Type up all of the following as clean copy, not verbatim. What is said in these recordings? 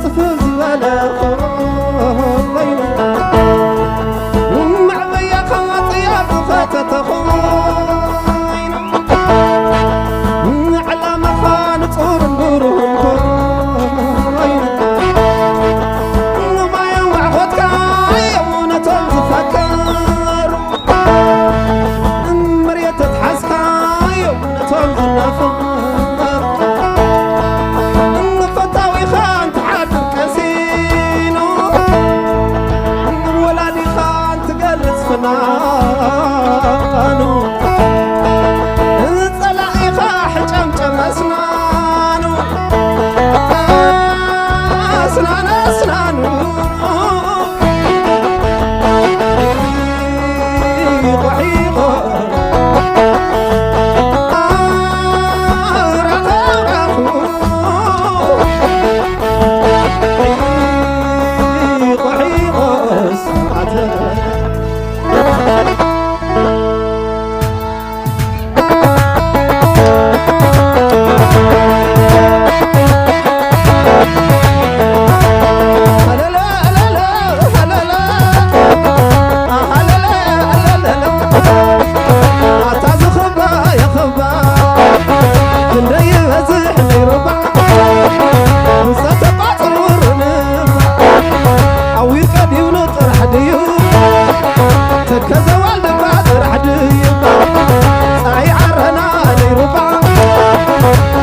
طفل ولا خاين معبيا خاطيا بخاتة خاين على مخان طور نورهم خاين ما يوع خدك يونا تنفكر مريت تحسك يونا تنفكر نانو طلعي خاح جمجم اسنانو اسنان اسنانو ضحيقه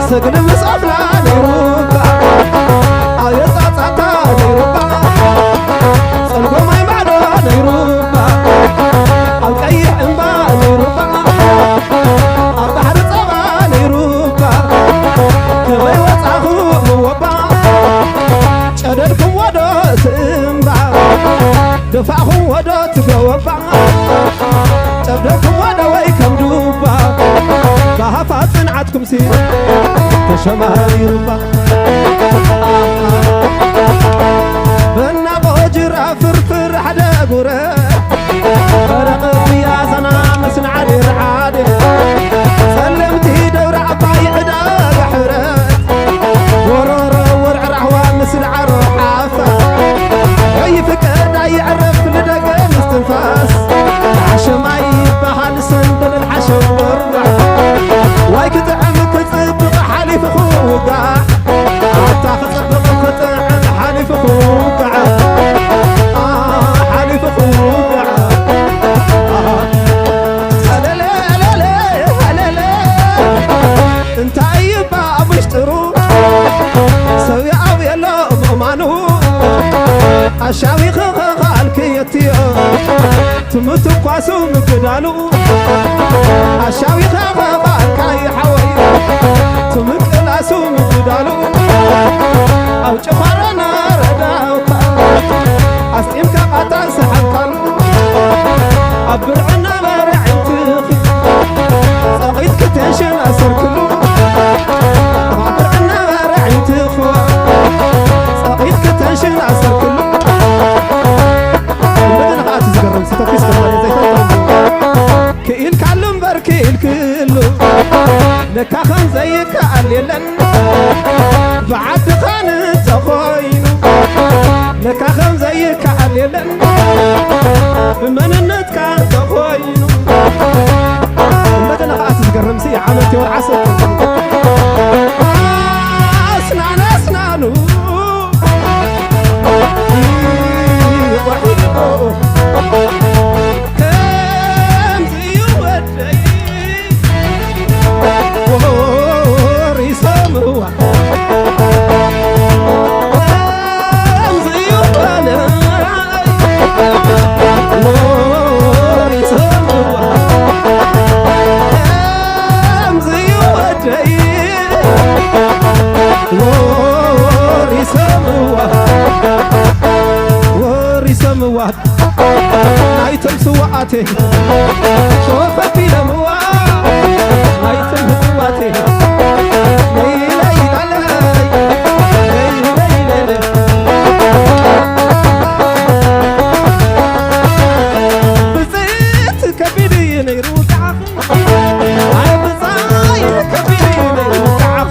سجن مسافنا نيروبا آية عطا نيروبا صلبو ماي معنا نيروبا القيح انبا نيروبا البحر صبا نيروبا كبي وصاخو موبا شددكم ودو سنبا دفعكم ودو تقوبا شددكم ودو ويكم دوبا بهفا صنعتكم سير تشماير با بنا بوجرا فرفر حدا قرا فرق يا سنا مسنع الرعاد سلمتي دور عباي عدا بحرات ورور ورعرعوا مسنع الرحافه اي فكر يعرف لدق مستنفاس عشماي بحال سندل الحشم ورع واي كتعمك تطبق حليف خوقع حتى تطبق كتعم حليف خوقع حليف خوقع هلا لا هلا لا هلا لا انت ايبا بشترو سوي عوي لا مامانو اشاوي خالك يتيو تموت قاسو مقدالو اشاوي خالك يا حوي تمك الاسو مقدالو او جفرنا رداوكا اسقيمك قطع سحقالو ابرعنا برعين تخي صغيت كتنشن اسركلو ابرعنا برعين تخوا صغيت كتنشن اسركلو بدنا قاعد تزقرم ستوكيس كمان زي كيل كعلم بركيل كله لك خان زيك عليلن بعد خان تخوين لك خان زيك عليلن بمننت كان تخوين بدنا قاعد تزقرم سي عملتي والعسل اسنان اسنانو نايتم سواتي شوفت في لموا نايتم سواتي ليلى ليلى بزيت كبيري نيروقع هاي بزايد كبيري نيروقع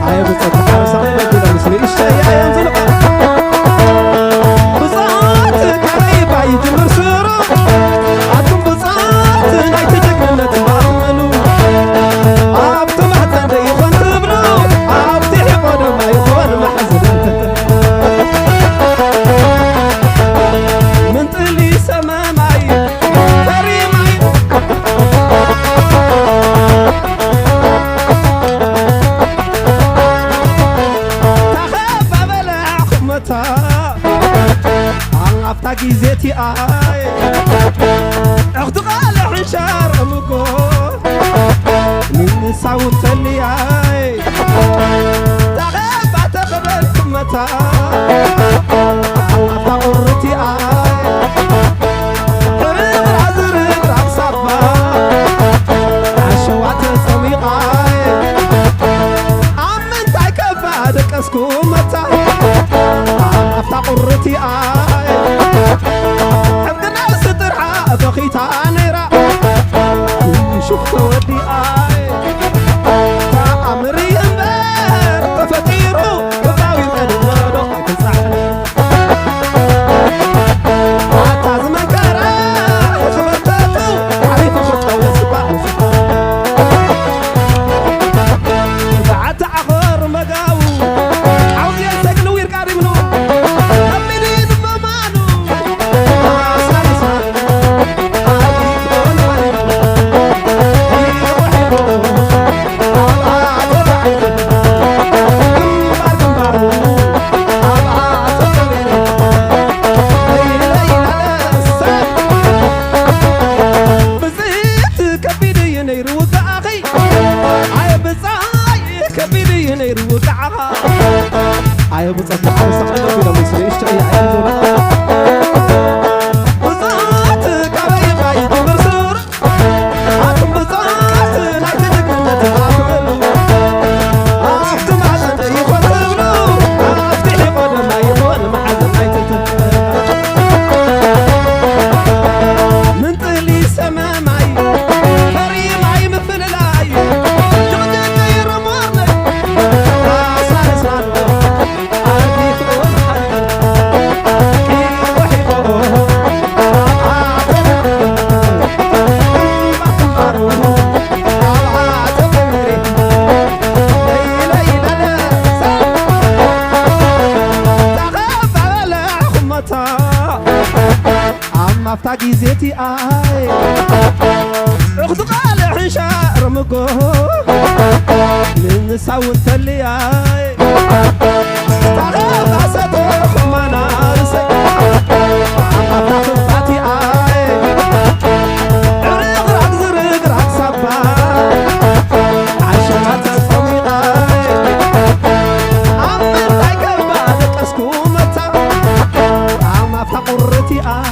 هاي بزيت حرصة بدنا نسوي الشيء متا عفتا جيزتي آي أخت قال حشار أمكو من ساوت اللي آي تغيب تقبل متا عفتا قرتي آي رغ عزرق رغ صبا عشوات صميق آي عمن تعكفا دكسكو متا عفتا قرتي آي حبنا سترعى بخيتا نيرا شوف ودي آي تأمري أمبر تفكيرو بقاوي مدوادو تسعي حتى زمن كارا خبرتاتو عريفة خطة وسبا بعد عخور مقاو عاوز ينسقن ويرقاري منو أمينين بمانو أي بتصدق على سقنا بلا مصري اشتري عين زولا بصات كبي باي برسور عتم بصات نايت دقمت عقل عفتم على يخطبلو عفتي قدم ما يكون محل نايت من طلي سما معي فري معي مثل العي جغدك يرمرني صار صار عفتا جيزتي آي أخت قال حشار مقو من ساون تلي آي تغيب عساتو خمانا رسي عفتا خفاتي آي عرق رق زرق رق صبا عشمات الصميق آي عمن تايكر بعدك اسكو متا عم عفتا قرتي آي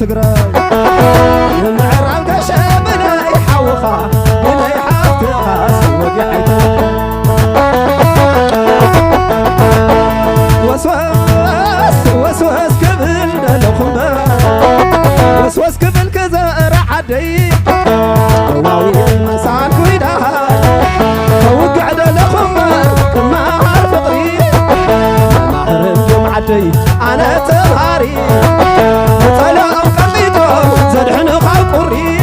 تقرأ المعرب كشابنا يحوخا ولا يحافتها سوق حيث وسواس قبل الخبر وسواس قبل كذا رعدي واوي مسان كويدها وقعد الخبر ما عارف فقري ما عرف جمعتي انا تهاري زدحنا خلق الري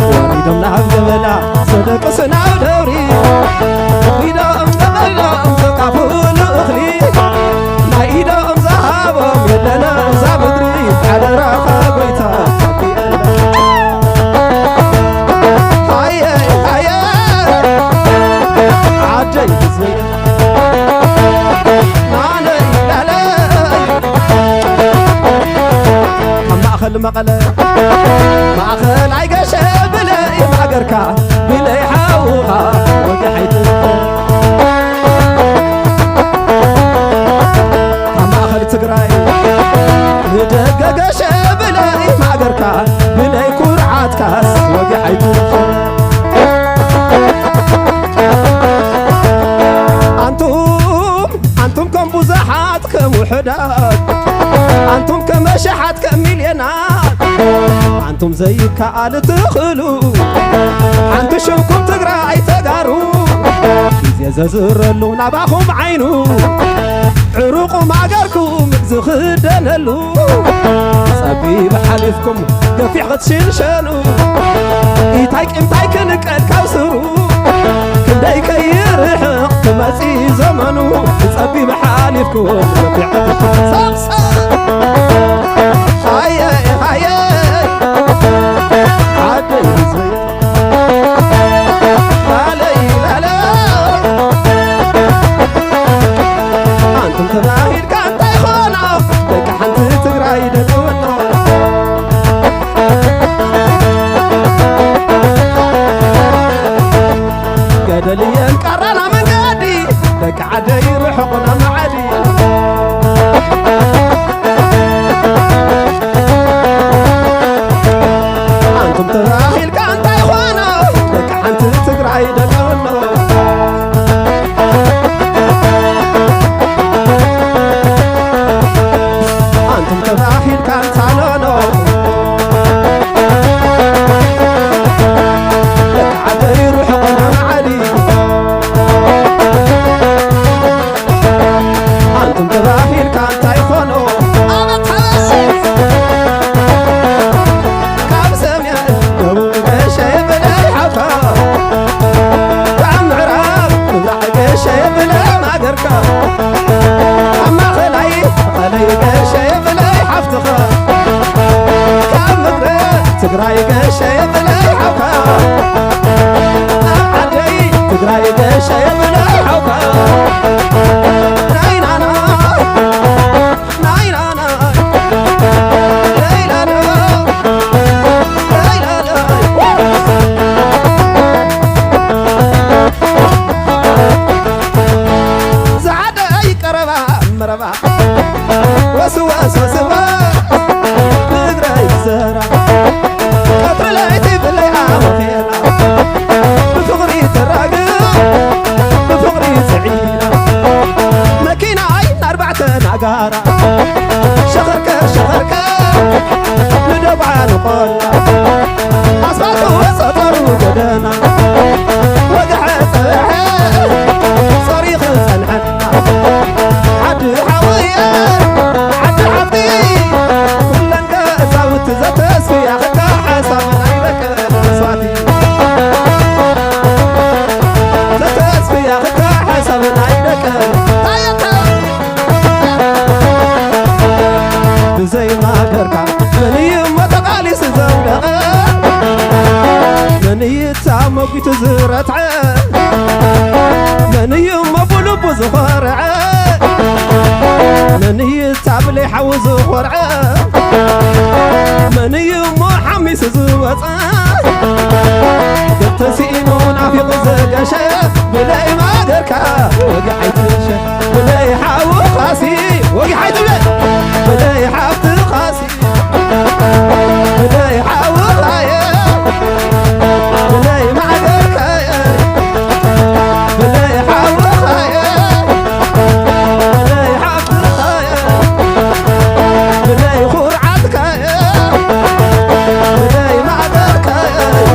وريدم نهب جبلا صدق سناو دوري ويدم جبلا تقافون أخلي لا المقلة مأخل عيقش بلاي ماقركا بلاي حاوها وقحيت مأخل تقراي دققش بلاي ماقركا بلاي كرعات كاس وقحيت أنتم كم بزحات كم وحدات أنتم كم شحات كم مليونات أنتم زي كعال تخلو أنتم شوكم تقرأي تقارو إذا زرلو نباخم عينو عروقهم عقاركم زخدنلو صبي بحلفكم قفيح غتشنشنو إيتايك إمتايك نكال كاوسرو كندايك يرحق كماسي زمنو صبي بحالفكم قفيح غتشنشنو هاي هاي عدي زي علي لا أنتم تباهير كان تايخونا لك حنت تقراي دلونا قدليا قرانا من قادي لك عدي رحقنا معدي أنتم تباهير كان تايخونا لك حنت تقراي دلونا أنتم تباهير كان تعلونو لك عدي رحقنا معدي أنتم تباهير كان تايخونو كاب سميان دوق شايب لي حفا وعم عراب نبلع شايب لي ما قركا أما خلاي شايب لي حفتخا كاب مقرى تقراي شايب لي حفا عدي تقراي شايب لي حفا ناينانا ناينانا ليلانا ليلانا زعد أي قربا مربا وسواس وسوا نقراي الزهرة قطر لايتي بلي عامخينا بفغري تراقب بفغري زعينا مكينة عين 4 نقارة شغركة ندبع نقولنا أصبحت وسطر وقدنا وقع صباحي صريخ سنحنا عد حويان عد حفظي كل انقاسة وتزتس في أخذ حسب عينك صوتي تزتس في أخذ حسب عينك زي ما قرقع من يما تقالي سزولغ من يتسامق تزرت من يما بلب زخرع من يتابلي حوز خرع من يما حميس زوت قلت سينون عفيق زقشة بلاي ما قرقع وقعيت بلاي حاو خاسي وقعيت بلاي حافظ خاسي بلاي حاول عيا بلاي معدك عيا بلاي حاول عيا بلاي حافظ عيا بلاي خرعتك عيا بلاي معدك عيا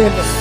يلا